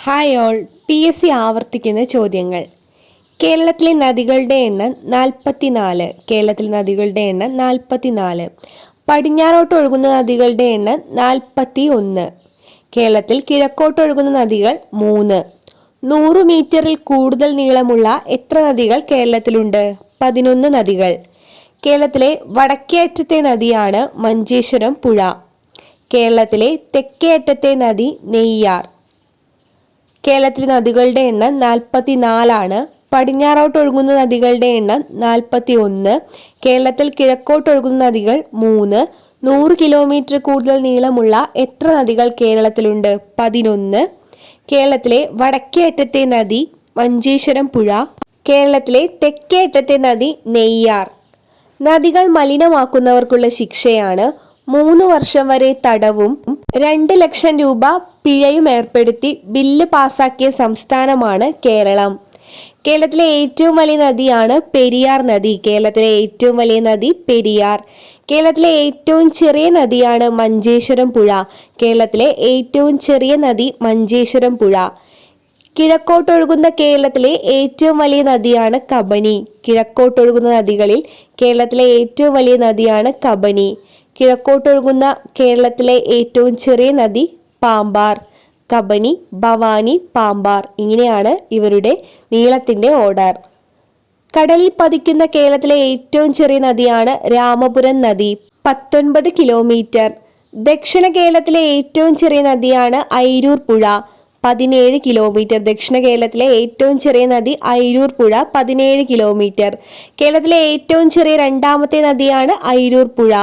Hi all. PSC ആവർത്തിക്കുന്ന ചോദ്യങ്ങൾ. കേരളത്തിലെ നദികളുടെ എണ്ണം 44. കേരളത്തിലെ നദികളുടെ എണ്ണം 44. പടിഞ്ഞാറോട്ട് ഒഴുകുന്ന നദികളുടെ എണ്ണം 41. കേരളത്തിൽ കിഴക്കോട്ടൊഴുകുന്ന നദികൾ 3. 100 മീറ്ററിൽ കൂടുതൽ നീളമുള്ള എത്ര നദികൾ കേരളത്തിലുണ്ട്? 11 നദികൾ. കേരളത്തിലെ വടക്കേ അറ്റത്തെ നദിയാണ് മഞ്ചേശ്വരം പുഴ. കേരളത്തിലെ തെക്കേ അറ്റത്തെ നദി നെയ്യാർ. കേരളത്തിലെ നദികളുടെ എണ്ണം 44. പടിഞ്ഞാറോട്ട് ഒഴുകുന്ന നദികളുടെ എണ്ണം 41. കേരളത്തിൽ കിഴക്കോട്ടൊഴുകുന്ന നദികൾ 3. 100 കിലോമീറ്റർ കൂടുതൽ നീളമുള്ള എത്ര നദികൾ കേരളത്തിലുണ്ട്? 11. കേരളത്തിലെ വടക്കേ അറ്റത്തെ നദി മഞ്ചേശ്വരം പുഴ. കേരളത്തിലെ തെക്കേ അറ്റത്തെ നദി നെയ്യാർ. നദികൾ മലിനമാക്കുന്നവർക്കുള്ള ശിക്ഷയാണ് 3 വർഷം വരെ തടവും 2 ലക്ഷം രൂപ പിഴയും ഏർപ്പെടുത്തി ബില്ല് പാസാക്കിയ സംസ്ഥാനമാണ് കേരളം. കേരളത്തിലെ ഏറ്റവും വലിയ നദിയാണ് പെരിയാർ നദി. കേരളത്തിലെ ഏറ്റവും വലിയ നദി പെരിയാർ. കേരളത്തിലെ ഏറ്റവും ചെറിയ നദിയാണ് മഞ്ചേശ്വരം പുഴ. കേരളത്തിലെ ഏറ്റവും ചെറിയ നദി മഞ്ചേശ്വരം പുഴ. കിഴക്കോട്ടൊഴുകുന്ന കേരളത്തിലെ ഏറ്റവും വലിയ നദിയാണ് കബനി. കിഴക്കോട്ടൊഴുകുന്ന നദികളിൽ കേരളത്തിലെ ഏറ്റവും വലിയ നദിയാണ് കബനി. കിഴക്കോട്ടൊഴുകുന്ന കേരളത്തിലെ ഏറ്റവും ചെറിയ നദി പാമ്പാർ. കബനി, ഭവാനി, പാമ്പാർ, ഇങ്ങനെയാണ് ഇവരുടെ നീളത്തിന്റെ ഓർഡർ. കടലിൽ പതിക്കുന്ന കേരളത്തിലെ ഏറ്റവും ചെറിയ നദിയാണ് രാമപുരം നദി, 19 കിലോമീറ്റർ. ദക്ഷിണ കേരളത്തിലെ ഏറ്റവും ചെറിയ നദിയാണ് അയിരൂർ പുഴ, 17 കിലോമീറ്റർ. ദക്ഷിണ കേരളത്തിലെ ഏറ്റവും ചെറിയ നദി അയിരൂർ പുഴ, 17 കിലോമീറ്റർ. കേരളത്തിലെ ഏറ്റവും ചെറിയ രണ്ടാമത്തെ നദിയാണ് അയിരൂർ പുഴ.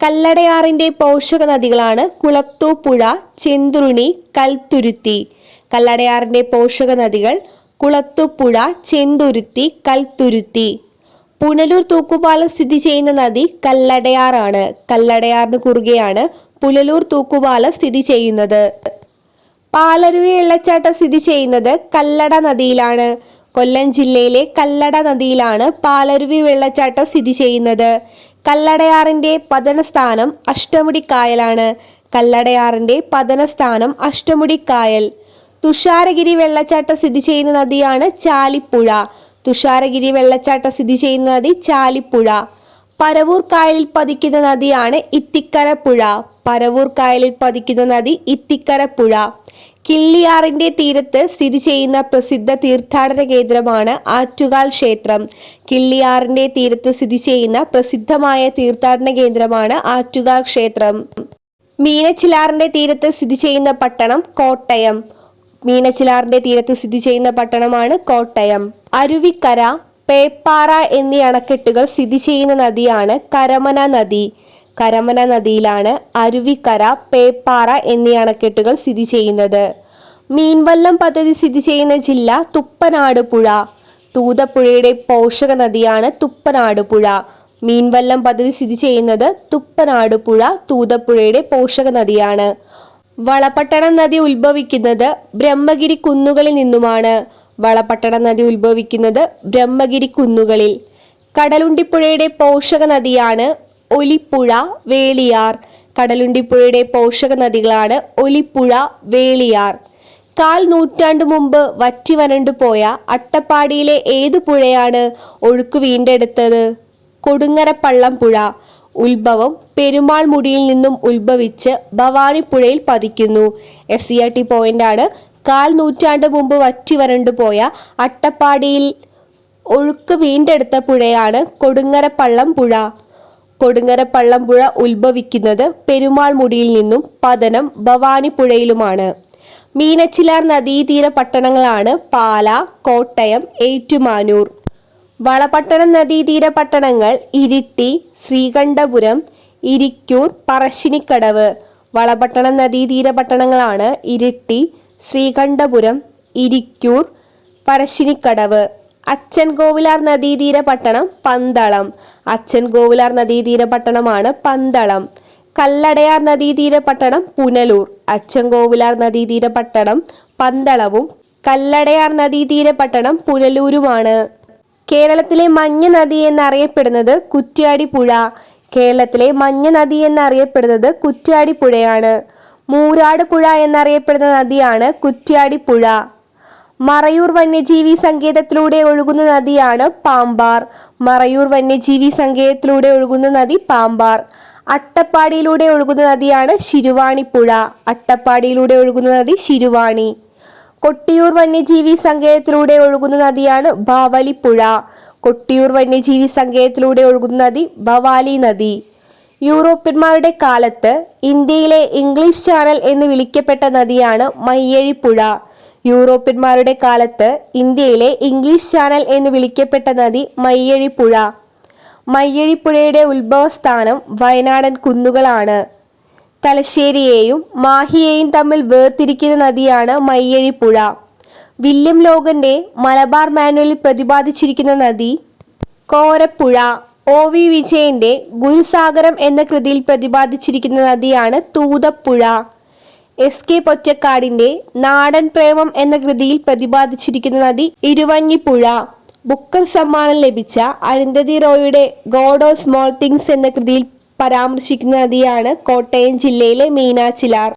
കല്ലടയാറിന്റെ പോഷക നദികളാണ് കുളത്തൂപ്പുഴ, ചെന്തുരുണി, കൽത്തുരുത്തി. കല്ലടയാറിന്റെ പോഷക നദികൾ കുളത്തൂപ്പുഴ, ചെന്തുരുത്തി, കൽത്തുരുത്തി. പുനലൂർ തൂക്കുപാലം സ്ഥിതി ചെയ്യുന്ന നദി കല്ലടയാറാണ്. കല്ലടയാറിന് കുറുകെയാണ് പുനലൂർ തൂക്കുപാലം സ്ഥിതി ചെയ്യുന്നത്. പാലരുവി വെള്ളച്ചാട്ടം സ്ഥിതി ചെയ്യുന്നത് കല്ലട നദിയിലാണ്. കൊല്ലം ജില്ലയിലെ കല്ലട നദിയിലാണ് പാലരുവി വെള്ളച്ചാട്ടം സ്ഥിതി ചെയ്യുന്നത്. കല്ലടയാറിന്റെ പതനസ്ഥാനം അഷ്ടമുടിക്കായലാണ്. കല്ലടയാറിന്റെ പതനസ്ഥാനം അഷ്ടമുടിക്കായൽ. തുഷാരഗിരി വെള്ളച്ചാട്ടം സ്ഥിതി ചെയ്യുന്ന നദിയാണ് ചാലിപ്പുഴ. തുഷാരഗിരി വെള്ളച്ചാട്ടം സ്ഥിതി ചെയ്യുന്ന നദി ചാലിപ്പുഴ. പരവൂർ കായലിൽ പതിക്കുന്ന നദിയാണ് ഇത്തിക്കര പുഴ. പരവൂർ കായലിൽ പതിക്കുന്ന നദി ഇത്തിക്കര പുഴ. കിള്ളിയാറിന്റെ തീരത്ത് സ്ഥിതി ചെയ്യുന്ന പ്രസിദ്ധ തീർത്ഥാടന കേന്ദ്രമാണ് ആറ്റുകാൽ ക്ഷേത്രം. കിള്ളിയാറിന്റെ തീരത്ത് സ്ഥിതി ചെയ്യുന്ന പ്രസിദ്ധമായ തീർത്ഥാടന കേന്ദ്രമാണ് ആറ്റുകാൽ ക്ഷേത്രം. മീനച്ചിലാറിന്റെ തീരത്ത് സ്ഥിതി ചെയ്യുന്ന പട്ടണം കോട്ടയം. മീനച്ചിലാറിന്റെ തീരത്ത് സ്ഥിതി ചെയ്യുന്ന പട്ടണമാണ് കോട്ടയം. അരുവിക്കര, പേപ്പാറ എന്നീ അണക്കെട്ടുകൾ സ്ഥിതി ചെയ്യുന്ന നദിയാണ് കരമന നദി. കരമന നദിയിലാണ് അരുവിക്കര, പേപ്പാറ എന്നീ അണക്കെട്ടുകൾ സ്ഥിതി ചെയ്യുന്നത്. മീൻവല്ലം പദ്ധതി സ്ഥിതി ചെയ്യുന്ന ജില്ല തുപ്പനാട് പുഴ. തൂതപ്പുഴയുടെ പോഷക നദിയാണ് തുപ്പനാട് പുഴ. മീൻവല്ലം പദ്ധതി സ്ഥിതി ചെയ്യുന്നത് തുപ്പനാട് പുഴ തൂതപ്പുഴയുടെ പോഷക നദിയാണ്. വളപട്ടണം നദി ഉത്ഭവിക്കുന്നത് ബ്രഹ്മഗിരി കുന്നുകളിൽ നിന്നുമാണ്. വളപട്ടണം നദി ഉത്ഭവിക്കുന്നത് ബ്രഹ്മഗിരി കുന്നുകളിൽ. കടലുണ്ടിപ്പുഴയുടെ പോഷക നദിയാണ് ഒലിപ്പുഴ, വേളിയാർ. കടലുണ്ടിപ്പുഴയുടെ പോഷക നദികളാണ് ഒലിപ്പുഴ, വേളിയാർ. 1/4 നൂറ്റാണ്ടു മുമ്പ് വറ്റി വരണ്ടു പോയ അട്ടപ്പാടിയിലെ ഏതു പുഴയാണ് ഒഴുക്ക് വീണ്ടെടുത്തത്? കൊടുങ്ങരപ്പള്ളം പുഴ. ഉത്ഭവം പെരുമാൾ മുടിയിൽ നിന്നും ഉത്ഭവിച്ച് ഭവാനിപ്പുഴയിൽ പതിക്കുന്നു. SCERT പോയിന്റ് ആണ്. 1/4 നൂറ്റാണ്ട് മുമ്പ് വറ്റി വരണ്ടു പോയ അട്ടപ്പാടിയിൽ ഒഴുക്ക് വീണ്ടെടുത്ത പുഴയാണ് കൊടുങ്ങരപ്പള്ളം പുഴ. കൊടുങ്ങരപ്പള്ളം പുഴ ഉത്ഭവിക്കുന്നത് പെരുമാൾ മുടിയിൽ നിന്നും പതനം ഭവാനിപ്പുഴയിലുമാണ്. മീനച്ചിലാർ നദീതീര പട്ടണങ്ങളാണ് പാല, കോട്ടയം, ഏറ്റുമാനൂർ. വളപട്ടണം നദീതീര പട്ടണങ്ങൾ ഇരിട്ടി, ശ്രീകണ്ഠപുരം, ഇരിക്കൂർ, പറശ്ശിനിക്കടവ്. വളപട്ടണം നദീതീര പട്ടണങ്ങളാണ് ഇരിട്ടി, ശ്രീകണ്ഠപുരം, ഇരിക്കൂർ, പറശ്ശിനിക്കടവ്. അച്ചൻകോവിലാർ നദീതീര പട്ടണം പന്തളം. അച്ചൻകോവിലാർ നദീതീര പട്ടണമാണ് പന്തളം. കല്ലടയാർ നദീതീര പട്ടണം പുനലൂർ. അച്ചൻകോവിലാർ നദീതീര പട്ടണം പന്തളവും കല്ലടയാർ നദീതീര പട്ടണം പുനലൂരുമാണ്. കേരളത്തിലെ മഞ്ഞ നദി എന്നറിയപ്പെടുന്നത് കുറ്റ്യാടി പുഴ. കേരളത്തിലെ മഞ്ഞ നദി എന്നറിയപ്പെടുന്നത് കുറ്റ്യാടി പുഴയാണ്. മൂരാട് പുഴ എന്നറിയപ്പെടുന്ന നദിയാണ് കുറ്റ്യാടിപ്പുഴ. മറയൂർ വന്യജീവി സങ്കേതത്തിലൂടെ ഒഴുകുന്ന നദിയാണ് പാമ്പാർ. മറയൂർ വന്യജീവി സങ്കേതത്തിലൂടെ ഒഴുകുന്ന നദി പാമ്പാർ. അട്ടപ്പാടിയിലൂടെ ഒഴുകുന്ന നദിയാണ് ശിരുവാണിപ്പുഴ. അട്ടപ്പാടിയിലൂടെ ഒഴുകുന്ന നദി ശിരുവാണി. കൊട്ടിയൂർ വന്യജീവി സങ്കേതത്തിലൂടെ ഒഴുകുന്ന നദിയാണ് ബാവലിപ്പുഴ. കൊട്ടിയൂർ വന്യജീവി സങ്കേതത്തിലൂടെ ഒഴുകുന്ന നദി ഭവാലി നദി. യൂറോപ്യന്മാരുടെ കാലത്ത് ഇന്ത്യയിലെ ഇംഗ്ലീഷ് ചാനൽ എന്ന് വിളിക്കപ്പെട്ട നദിയാണ് മയ്യഴിപ്പുഴ. യൂറോപ്യന്മാരുടെ കാലത്ത് ഇന്ത്യയിലെ ഇംഗ്ലീഷ് ചാനൽ എന്ന് വിളിക്കപ്പെട്ട നദി മയ്യഴിപ്പുഴ. മയ്യഴിപ്പുഴയുടെ ഉത്ഭവസ്ഥാനം വയനാടൻ കുന്നുകളാണ്. തലശ്ശേരിയെയും മാഹിയെയും തമ്മിൽ വേർതിരിക്കുന്ന നദിയാണ് മയ്യഴിപ്പുഴ. വില്യം ലോഗന്റെ മലബാർ മാനുവലിൽ പ്രതിപാദിച്ചിരിക്കുന്ന നദി കോരപ്പുഴ. OV വിജയന്റെ ഗുരുസാഗരം എന്ന കൃതിയിൽ പ്രതിപാദിച്ചിരിക്കുന്ന നദിയാണ് തൂതപ്പുഴ. SK പൊറ്റക്കാടിന്റെ നാടൻ പ്രേമം എന്ന കൃതിയിൽ പ്രതിപാദിച്ചിരിക്കുന്ന നദി ഇരുവഞ്ഞിപ്പുഴ. ബുക്കർ സമ്മാനം ലഭിച്ച അരുന്ധതി റോയുടെ ഗോഡ് ഓഫ് സ്മോൾ തിങ്സ് എന്ന കൃതിയിൽ പരാമർശിക്കുന്ന നദിയാണ് കോട്ടയം ജില്ലയിലെ മീനാച്ചിലാർ.